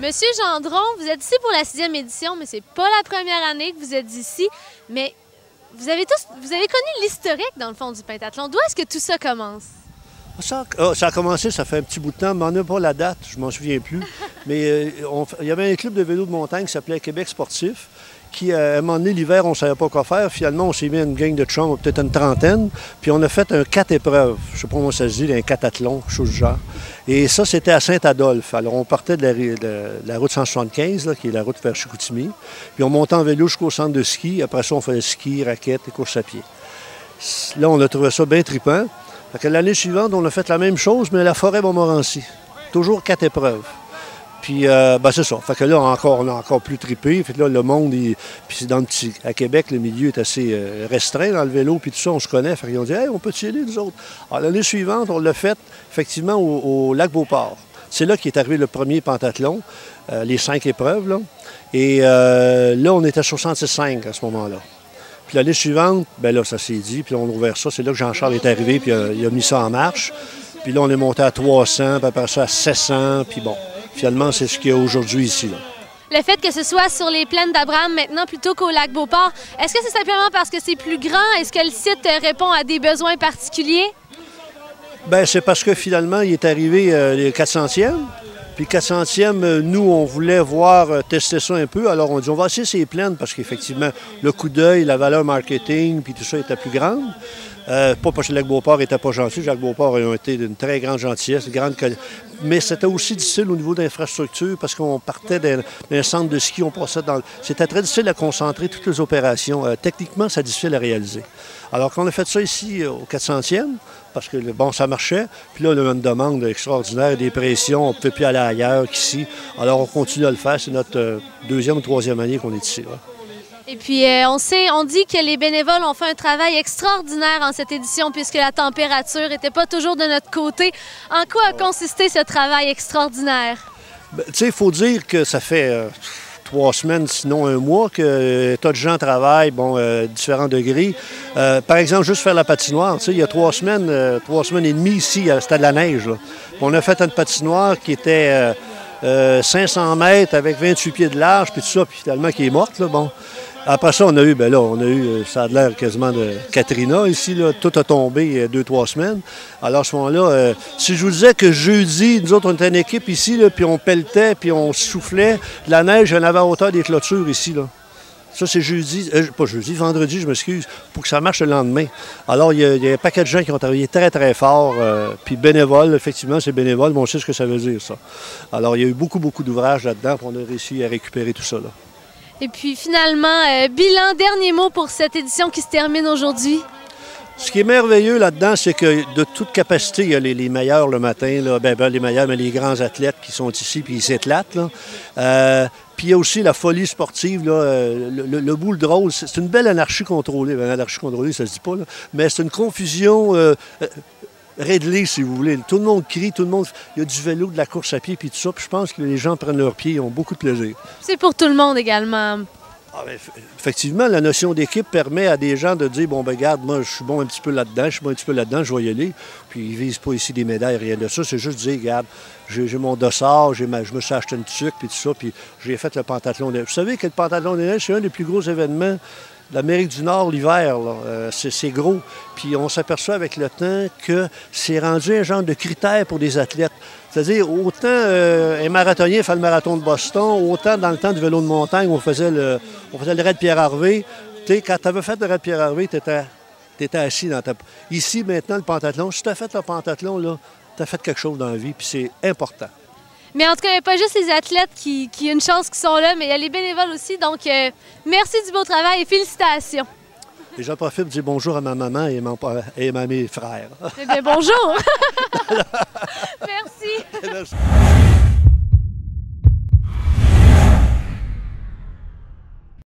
Monsieur Gendron, vous êtes ici pour la 6e édition, mais c'est pas la première année que vous êtes ici. Mais vous avez connu l'historique, dans le fond, du pentathlon. D'où est-ce que tout ça commence? Ça a commencé, ça fait un petit bout de temps, mais on n'a pas la date, je m'en souviens plus. Mais il y avait un club de vélo de montagne qui s'appelait Québec Sportif, qui, à un moment donné, l'hiver, on ne savait pas quoi faire. Finalement, on s'est mis à une gang de chums, peut-être une trentaine, puis on a fait un 4 épreuves. Je ne sais pas comment ça se dit, un cathathlon, chose du genre. Et ça, c'était à Saint-Adolphe. Alors, on partait de la route 175, là, qui est la route vers Chicoutimi, puis on montait en vélo jusqu'au centre de ski. Après ça, on faisait ski, raquettes et course à pied. Là, on a trouvé ça bien trippant. L'année suivante, on a fait la même chose, mais à la forêt Montmorency. Toujours 4 épreuves. Puis, c'est ça. Fait que là, on a encore plus trippé. Fait que là, le monde, puis à Québec, le milieu est assez restreint dans le vélo, puis tout ça, on se connaît. Fait qu'ils ont dit, hey, on peut y aller, nous autres. Alors, l'année suivante, on l'a fait, effectivement, au lac Beauport. C'est là qu'est arrivé le premier pentathlon, les 5 épreuves, là. Et là, on était à 66,5 à ce moment-là. Puis l'année suivante, bien là, ça s'est dit, puis on a ouvert ça. C'est là que Jean-Charles est arrivé, puis il a mis ça en marche. Puis là, on est monté à 300, puis après ça à 700, puis bon, finalement, c'est ce qu'il y a aujourd'hui ici, là. Le fait que ce soit sur les plaines d'Abraham maintenant plutôt qu'au lac Beauport, est-ce que c'est simplement parce que c'est plus grand? Est-ce que le site répond à des besoins particuliers? Bien, c'est parce que finalement, il est arrivé les 400e. Puis 400e, nous, on voulait tester ça un peu. Alors, on dit, on va essayer ces plaines parce qu'effectivement, le coup d'œil, la valeur marketing, puis tout ça était plus grande. Pas parce que Lac Beauport n'était pas gentil. Jacques Beauport a été d'une très grande gentillesse, mais c'était aussi difficile au niveau d'infrastructure parce qu'on partait d'un centre de ski, on passait dans... C'était très difficile à concentrer toutes les opérations. Techniquement, c'est difficile à réaliser. Alors, quand on a fait ça ici au 400e, parce que, bon, ça marchait, puis là, on a une demande extraordinaire, des pressions, on ne peut plus aller ailleurs qu'ici. Alors, on continue à le faire. C'est notre 2e ou 3e année qu'on est ici, là. Et puis, on dit que les bénévoles ont fait un travail extraordinaire en cette édition puisque la température n'était pas toujours de notre côté. En quoi a consisté ce travail extraordinaire? Tu sais, il faut dire que ça fait 3 semaines, sinon un mois, que tas de gens travaillent, différents degrés. Par exemple, juste faire la patinoire, tu sais, il y a 3 semaines et demie ici, c'était de la neige, là. On a fait une patinoire qui était 500 mètres avec 28 pieds de large, puis tout ça, puis finalement qui est morte, là, bon. Après ça, on a eu, ça a l'air quasiment de Katrina ici, là, tout a tombé 2-3 semaines. Alors à ce moment-là, si je vous disais que jeudi, nous autres, on était une équipe ici, là, puis on pelletait, puis on soufflait, de la neige, il y en avait à hauteur des clôtures ici, là. Ça, c'est vendredi, je m'excuse, pour que ça marche le lendemain. Alors, il y a un paquet de gens qui ont travaillé très, très fort, puis bénévoles, effectivement, c'est bénévole, mais on sait ce que ça veut dire, ça. Alors, il y a eu beaucoup, beaucoup d'ouvrages là-dedans, puis on a réussi à récupérer tout ça, là. Et puis finalement, bilan, dernier mot pour cette édition qui se termine aujourd'hui. Ce qui est merveilleux là-dedans, c'est que de toute capacité, il y a les meilleurs le matin, là, les meilleurs, mais les grands athlètes qui sont ici, puis ils s'éclatent, là. Puis il y a aussi la folie sportive, là, le bout, le drôle. C'est une belle anarchie contrôlée. Bien, anarchie contrôlée, ça se dit pas, là. Mais c'est une confusion réglée, si vous voulez. Tout le monde crie, tout le monde... Il y a du vélo, de la course à pied, puis tout ça. Puis je pense que les gens prennent leurs pieds, ils ont beaucoup de plaisir. C'est pour tout le monde également. Ah, bien, effectivement, la notion d'équipe permet à des gens de dire, bon, ben regarde, moi, je suis bon un petit peu là-dedans, je vais y aller. Puis ils ne visent pas ici des médailles, rien de ça. C'est juste dire, regarde, j'ai mon dossard, je me suis acheté une tuque, puis tout ça, puis j'ai fait le pentathlon des neiges. Vous savez que le pentathlon des neiges, c'est un des plus gros événements d'Amérique du Nord l'hiver, c'est gros. Puis on s'aperçoit avec le temps que c'est rendu un genre de critère pour des athlètes. C'est-à-dire, autant un marathonien fait le marathon de Boston, autant dans le temps du vélo de montagne, on faisait le raid Pierre-Harvey. Tu sais, quand tu avais fait le raid Pierre-Harvey, tu étais assis dans ta... Ici, maintenant, le pentathlon, si tu as fait le pentathlon, là, tu as fait quelque chose dans la vie, puis c'est important. Mais en tout cas, il n'y a pas juste les athlètes qui ont une chance qui sont là, mais il y a les bénévoles aussi. Donc, merci du beau travail et félicitations. Et j'en profite pour dire bonjour à ma maman et à mes frères. Eh bien, bonjour! Merci!